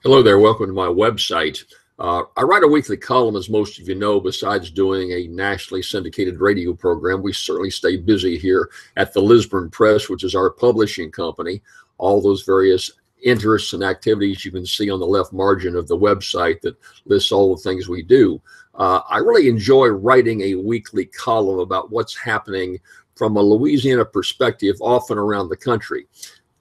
Hello there. Welcome to my website. I write a weekly column, as most of you know. Besides doing a nationally syndicated radio program, we certainly stay busy here at the Lisburn Press, which is our publishing company. All those various interests and activities you can see on the left margin of the website that lists all the things we do. I really enjoy writing a weekly column about what's happening from a Louisiana perspective, often around the country.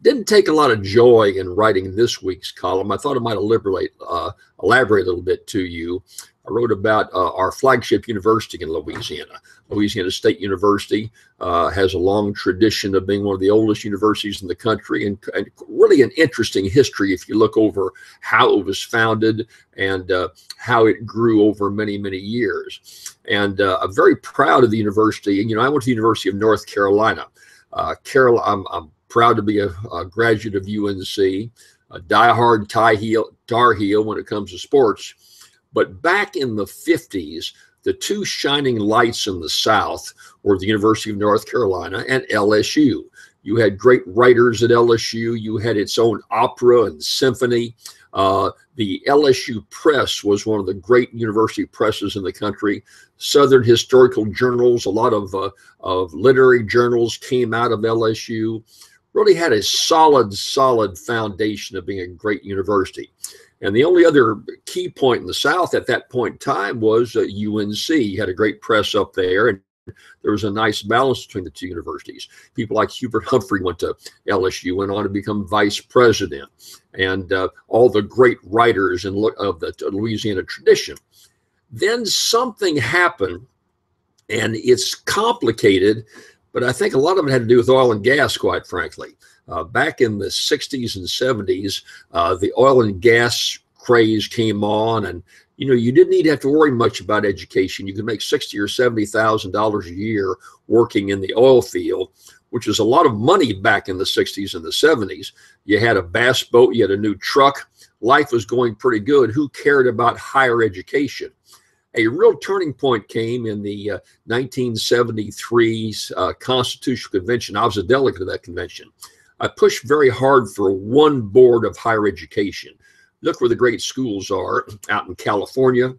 Didn't take a lot of joy in writing this week's column. I thought I might elaborate a little bit to you. I wrote about our flagship university in Louisiana. Louisiana State University has a long tradition of being one of the oldest universities in the country, and really an interesting history if you look over how it was founded and how it grew over many, many years. And I'm very proud of the university. And, I went to the University of North Carolina. I'm proud to be a graduate of UNC, a diehard Tar Heel when it comes to sports. But back in the 50s, the two shining lights in the South were the University of North Carolina and LSU. You had great writers at LSU. You had its own opera and symphony. The LSU Press was one of the great university presses in the country. Southern historical journals, a lot of literary journals came out of LSU. Really had a solid foundation of being a great university. And the only other key point in the South at that point in time was UNC. You had a great press up there, and there was a nice balance between the two universities. People like Hubert Humphrey went to LSU, went on to become vice president, and all the great writers of the Louisiana tradition. Then something happened, and it's complicated, but I think a lot of it had to do with oil and gas, quite frankly. Back in the 60s and 70s, the oil and gas craze came on, and you didn't need to have to worry much about education. You could make $60,000 or $70,000 a year working in the oil field, which is a lot of money back in the 60s and the 70s. You had a bass boat, you had a new truck. Life was going pretty good. Who cared about higher education? A real turning point came in the 1973 Constitutional Convention. I was a delegate of that convention. I pushed very hard for one board of higher education. Look where the great schools are out in California,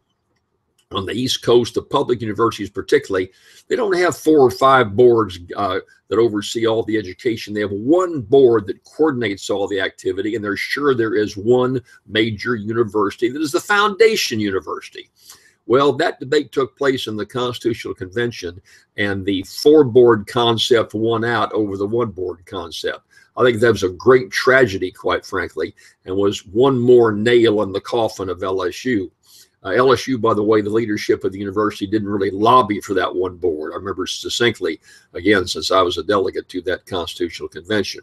on the East Coast, the public universities particularly. They don't have 4 or 5 boards that oversee all the education. They have one board that coordinates all the activity, and they're sure there is one major university that is the foundation university. Well, that debate took place in the Constitutional Convention, and the 4-board concept won out over the 1-board concept. I think that was a great tragedy, quite frankly, and was one more nail in the coffin of LSU. LSU, by the way, the leadership of the university didn't really lobby for that one board. I remember succinctly, again, since I was a delegate to that Constitutional Convention.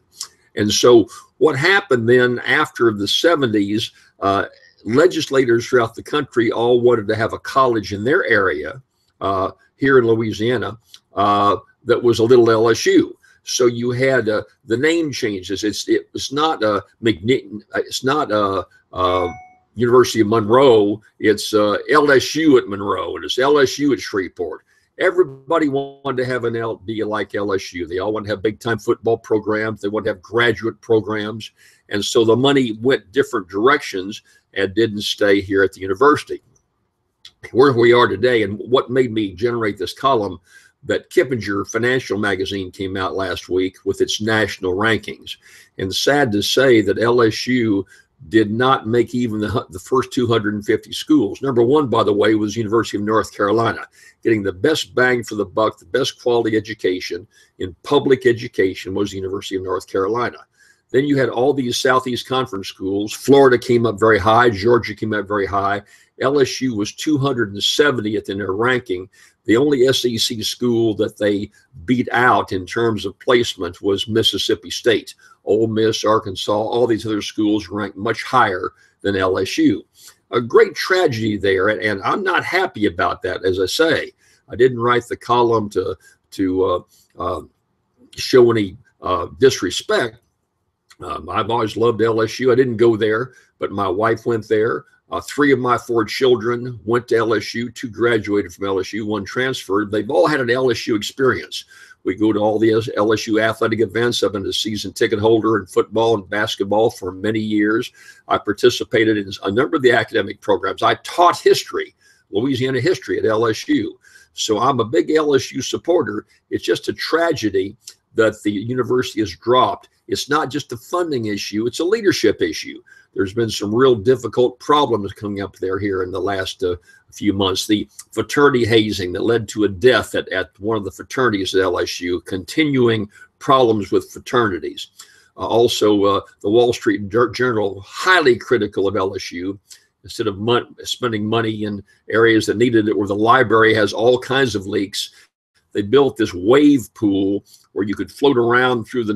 And so what happened then after the 70s, legislators throughout the country all wanted to have a college in their area here in Louisiana that was a little LSU. So you had the name changes. It's not University of Monroe. It's LSU at Monroe, and it's LSU at Shreveport. Everybody wanted to have an LD like LSU. They all want to have big-time football programs. They want to have graduate programs. And so the money went different directions and didn't stay here at the university. Where we are today, and what made me generate this column, that Kippinger Financial Magazine came out last week with its national rankings. And sad to say that LSU did not make even the first 250 schools. Number 1, by the way, was University of North Carolina, getting the best bang for the buck, the best quality education in public education was the University of North Carolina. Then you had all these Southeast Conference schools. Florida came up very high. Georgia came up very high. LSU was 270th in their ranking. The only SEC school that they beat out in terms of placement was Mississippi State. Ole Miss, Arkansas, all these other schools ranked much higher than LSU. A great tragedy there, and I'm not happy about that, as I say. I didn't write the column to show any disrespect. I've always loved LSU. I didn't go there, but my wife went there. 3 of my 4 children went to LSU. 2 graduated from LSU, 1 transferred. They've all had an LSU experience. We go to all the LSU athletic events. I've been a season ticket holder in football and basketball for many years. I participated in a number of the academic programs. I taught history, Louisiana history at LSU. So I'm a big LSU supporter. It's just a tragedy that the university has dropped. It's not just a funding issue, it's a leadership issue. There's been some real difficult problems coming up there here in the last few months. The fraternity hazing that led to a death at one of the fraternities at LSU, continuing problems with fraternities. Also, the Wall Street Journal, highly critical of LSU. Instead of spending money in areas that needed it, where the library has all kinds of leaks, they built this wave pool where you could float around through the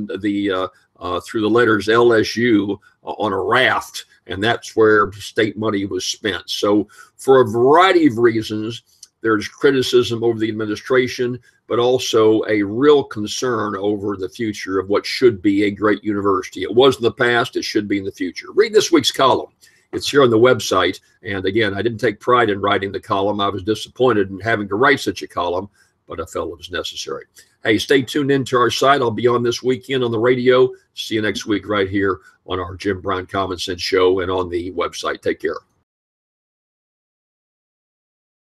letters LSU on a raft, and that's where state money was spent. So for a variety of reasons, there's criticism over the administration, but also a real concern over the future of what should be a great university. It was in the past, it should be in the future. Read this week's column. It's here on the website. And again, I didn't take pride in writing the column. I was disappointed in having to write such a column, but I felt it was necessary. Hey, stay tuned into our site. I'll be on this weekend on the radio. See you next week right here on our Jim Brown Common Sense show and on the website. Take care.